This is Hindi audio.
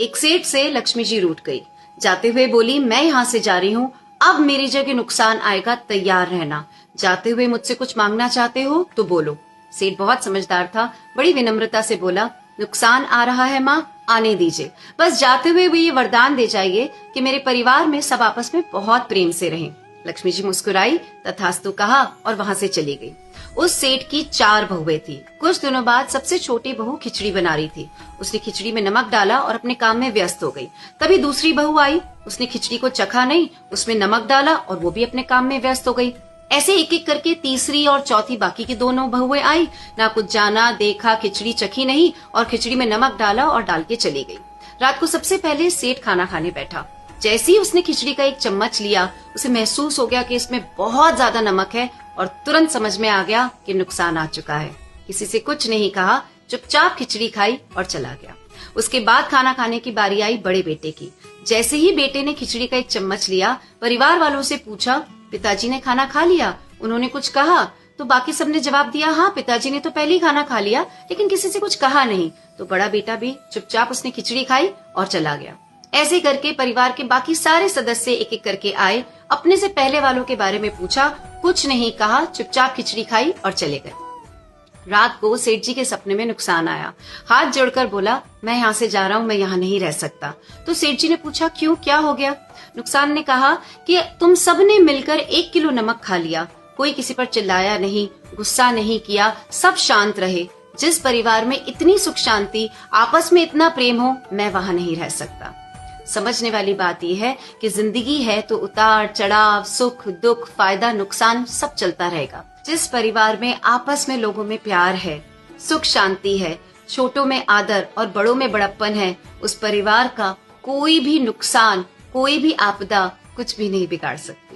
एक सेठ से लक्ष्मी जी रूठ गई। जाते हुए बोली, मैं यहाँ से जा रही हूँ, अब मेरी जगह नुकसान आएगा, तैयार रहना। जाते हुए मुझसे कुछ मांगना चाहते हो तो बोलो। सेठ बहुत समझदार था, बड़ी विनम्रता से बोला, नुकसान आ रहा है माँ, आने दीजिए, बस जाते हुए भी ये वरदान दे जाइए कि मेरे परिवार में सब आपस में बहुत प्रेम से रहें। लक्ष्मी जी मुस्कुराई, तथास्तु कहा और वहां से चली गई। उस सेठ की 4 बहुएं थी। कुछ दिनों बाद सबसे छोटी बहू खिचड़ी बना रही थी। उसने खिचड़ी में नमक डाला और अपने काम में व्यस्त हो गई। तभी दूसरी बहू आई, उसने खिचड़ी को चखा नहीं, उसमें नमक डाला और वो भी अपने काम में व्यस्त हो गई। ऐसे एक एक करके तीसरी और चौथी बाकी की दोनों बहुएं आई, ना कुछ जाना देखा, खिचड़ी चखी नहीं और खिचड़ी में नमक डाला और डाल के चली गई। रात को सबसे पहले सेठ खाना खाने बैठा। जैसे ही उसने खिचड़ी का एक चम्मच लिया, उसे महसूस हो गया कि इसमें बहुत ज्यादा नमक है और तुरंत समझ में आ गया कि नुकसान आ चुका है। किसी से कुछ नहीं कहा, चुपचाप खिचड़ी खाई और चला गया। उसके बाद खाना खाने की बारी आई बड़े बेटे की। जैसे ही बेटे ने खिचड़ी का एक चम्मच लिया, परिवार वालों से पूछा, पिताजी ने खाना खा लिया? उन्होंने कुछ कहा? तो बाकी सबने जवाब दिया, हाँ पिताजी ने तो पहले ही खाना खा लिया, लेकिन किसी से कुछ कहा नहीं। तो बड़ा बेटा भी चुपचाप उसने खिचड़ी खाई और चला गया। ऐसे करके परिवार के बाकी सारे सदस्य एक एक करके आए, अपने से पहले वालों के बारे में पूछा, कुछ नहीं कहा, चुपचाप खिचड़ी खाई और चले गए। रात को सेठ जी के सपने में नुकसान आया। हाथ जोड़कर बोला, मैं यहाँ से जा रहा हूँ, मैं यहाँ नहीं रह सकता। तो सेठ जी ने पूछा, क्यों, क्या हो गया? नुकसान ने कहा कि तुम सबने मिलकर 1 किलो नमक खा लिया, कोई किसी पर चिल्लाया नहीं, गुस्सा नहीं किया, सब शांत रहे। जिस परिवार में इतनी सुख शांति, आपस में इतना प्रेम हो, मैं वहां नहीं रह सकता। समझने वाली बात यह है कि जिंदगी है तो उतार चढ़ाव, सुख दुख, फायदा नुकसान सब चलता रहेगा। जिस परिवार में आपस में लोगों में प्यार है, सुख शांति है, छोटों में आदर और बड़ों में बड़प्पन है, उस परिवार का कोई भी नुकसान, कोई भी आपदा कुछ भी नहीं बिगाड़ सकता।